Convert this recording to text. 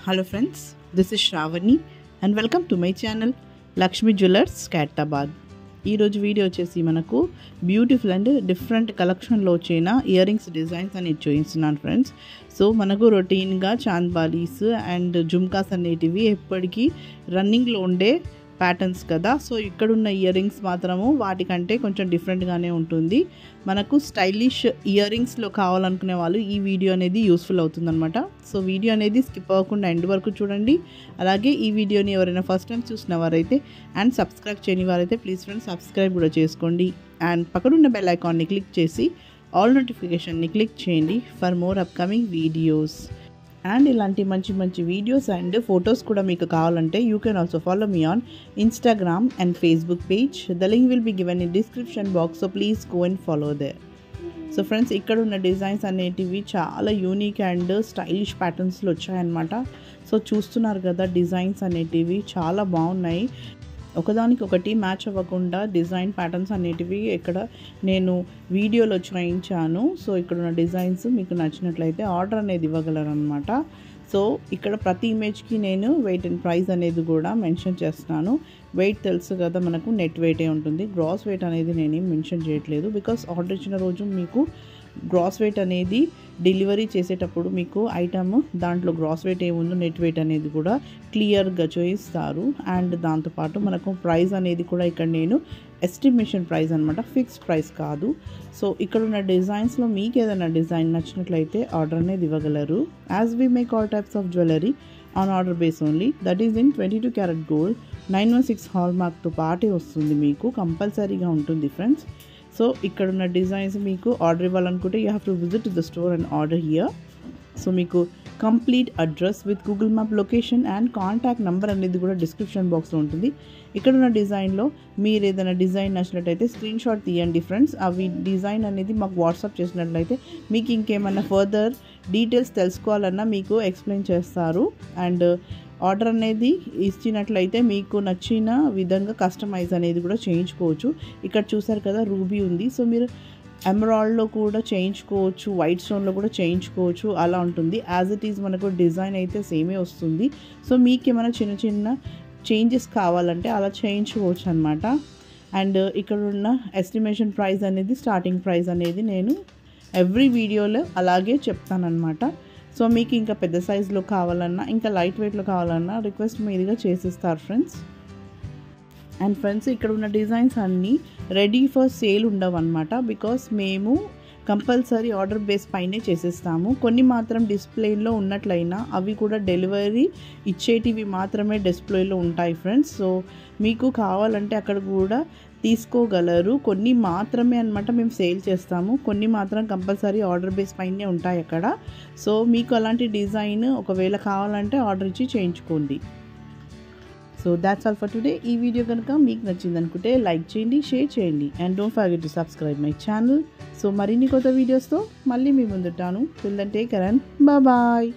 Hello friends, this is Shravani and welcome to my channel Lakshmi Jewellers Kairatabad. ఈ రోజు video వచ్చేసి మనకు beautiful and different కలెక్షన్లో వచ్చిన ఇయర్ రింగ్స్ డిజైన్స్ అనేది చూపిస్తున్నాను ఫ్రెండ్స్. సో మనకు రొటీన్గా చాంద్ బాలీస్ అండ్ జుమ్కాస్ అనేటివి ఎప్పటికీ రన్నింగ్లో ఉండే ప్యాటర్న్స్ కదా. సో ఇక్కడున్న ఇయర్ రింగ్స్ మాత్రము వాటికంటే కొంచెం డిఫరెంట్గానే ఉంటుంది. మనకు స్టైలిష్ ఇయర్ రింగ్స్లో కావాలనుకునే వాళ్ళు ఈ వీడియో అనేది యూస్ఫుల్ అవుతుందన్నమాట. సో వీడియో అనేది స్కిప్ అవ్వకుండా ఎండ్ వరకు చూడండి. అలాగే ఈ వీడియోని ఎవరైనా ఫస్ట్ టైం చూసిన వారైతే అండ్ సబ్స్క్రైబ్ చేయని వారైతే ప్లీజ్ ఫ్రెండ్స్ సబ్స్క్రైబ్ కూడా చేసుకోండి. అండ్ పక్కనున్న బెల్ ఐకాన్ని క్లిక్ చేసి ఆల్ నోటిఫికేషన్ని క్లిక్ చేయండి for more upcoming videos. And ఇలాంటి మంచి మంచి వీడియోస్ అండ్ ఫొటోస్ కూడా మీకు కావాలంటే you can also follow me on Instagram and Facebook page. The link will be given in description box, so please go and follow there. So friends, ఇక్కడ ఉన్న designs అనేటివి చాలా యూనిక్ అండ్ స్టైలిష్ ప్యాటర్న్స్లో వచ్చాయన్నమాట. So చూస్తున్నారు కదా, designs అనేటివి చాలా బాగున్నాయి. ఒకదానికి ఒకటి మ్యాచ్ అవ్వకుండా డిజైన్ ప్యాటర్న్స్ అనేటివి ఇక్కడ నేను వీడియోలో చూపించాను. సో ఇక్కడ ఉన్న డిజైన్స్ మీకు నచ్చినట్లయితే ఆర్డర్ అనేది ఇవ్వగలరనమాట. సో ఇక్కడ ప్రతి ఇమేజ్కి నేను వెయిట్ అండ్ ప్రైస్ అనేది కూడా మెన్షన్ చేస్తున్నాను. వెయిట్ తెలుసు కదా మనకు, నెట్ వెయిటే ఉంటుంది. గ్రాస్ వెయిట్ అనేది నేనేం మెన్షన్ చేయట్లేదు, బికాస్ ఆర్డర్ ఇచ్చిన రోజు మీకు గ్రాస్ వెయిట్ అనేది డెలివరీ చేసేటప్పుడు మీకు ఐటమ్ దాంట్లో గ్రాస్ వెయిట్ ఏముందో నెట్ వెయిట్ అనేది కూడా క్లియర్గా చూపిస్తారు. అండ్ దాంతోపాటు మనకు ప్రైస్ అనేది కూడా ఇక్కడ నేను ఎస్టిమేషన్ ప్రైస్ అనమాట, ఫిక్స్డ్ ప్రైస్ కాదు. సో ఇక్కడ ఉన్న డిజైన్స్లో మీకు ఏదైనా డిజైన్ నచ్చినట్లయితే ఆర్డర్ అనేది ఇవ్వగలరు. As we make all types of jewellery on order base only, that is in 22 carat gold 916 హాల్ మార్క్తో పాటే వస్తుంది, మీకు కంపల్సరీగా ఉంటుంది ఫ్రెండ్స్. సో ఇక్కడ ఉన్న డిజైన్స్ మీకు ఆర్డర్ ఇవ్వాలనుకుంటే you have to visit the store and order here. So మీకు complete address with Google map location and contact number అనేది కూడా డిస్క్రిప్షన్ బాక్స్లో ఉంటుంది. ఇక్కడ ఉన్న డిజైన్లో మీరు ఏదైనా డిజైన్ నచ్చినట్లయితే స్క్రీన్ షాట్ తీయండి ఫ్రెండ్స్. అవి డిజైన్ అనేది మాకు వాట్సాప్ చేసినట్లయితే మీకు ఇంకేమైనా ఫర్దర్ డీటెయిల్స్ తెలుసుకోవాలన్నా మీకు ఎక్స్ప్లెయిన్ చేస్తారు. అండ్ ఆర్డర్ అనేది ఇచ్చినట్లయితే మీకు నచ్చిన విధంగా కస్టమైజ్ అనేది కూడా చేయించుకోవచ్చు. ఇక్కడ చూసారు కదా, రూబీ ఉంది. సో మీరు ఎమరాల్డ్లో కూడా చేయించుకోవచ్చు, వైట్ స్టోన్లో కూడా చేయించుకోవచ్చు, అలా ఉంటుంది. యాజ్ ఇట్ ఈజ్ మనకు డిజైన్ అయితే సేమే వస్తుంది. సో మీకు ఏమైనా చిన్న చిన్న చేంజెస్ కావాలంటే అలా చేయించుకోవచ్చు అనమాట. అండ్ ఇక్కడ ఉన్న ఎస్టిమేషన్ ప్రైస్ అనేది, స్టార్టింగ్ ప్రైస్ అనేది నేను ఎవ్రీ వీడియోలో అలాగే చెప్తానమాట. సో మీకు ఇంకా పెద్ద సైజులో కావాలన్నా, ఇంకా లైట్ వెయిట్లో కావాలన్నా రిక్వెస్ట్ మీదుగా చేసిస్తారు ఫ్రెండ్స్. అండ్ ఫ్రెండ్స్, ఇక్కడ ఉన్న డిజైన్స్ అన్నీ రెడీ ఫర్ సేల్ ఉండవు అనమాట, బికాస్ మేము కంపల్సరీ ఆర్డర్ బేస్ పైనే చేసేస్తాము. కొన్ని మాత్రం డిస్ప్లేలో ఉన్నట్లయినా అవి కూడా డెలివరీ ఇచ్చేటివి మాత్రమే డిస్ప్లేలో ఉంటాయి ఫ్రెండ్స్. సో మీకు కావాలంటే అక్కడ కూడా తీసుకోగలరు. కొన్ని మాత్రమే అనమాట మేము సేల్ చేస్తాము, కొన్ని మాత్రం కంపల్సరీ ఆర్డర్ బేస్ పైనే ఉంటాయి అక్కడ. సో మీకు అలాంటి డిజైన్ ఒకవేళ కావాలంటే ఆర్డర్ ఇచ్చి చేయించుకోండి. So that's all for today. ఈ వీడియో కనుక మీకు నచ్చింది అనుకుంటే లైక్ చేయండి, షేర్ చేయండి and don't forget to subscribe my channel. So మరిన్ని కొత్త వీడియోస్తో మళ్ళీ మీ ముందుంటాను. Till then take care and bye.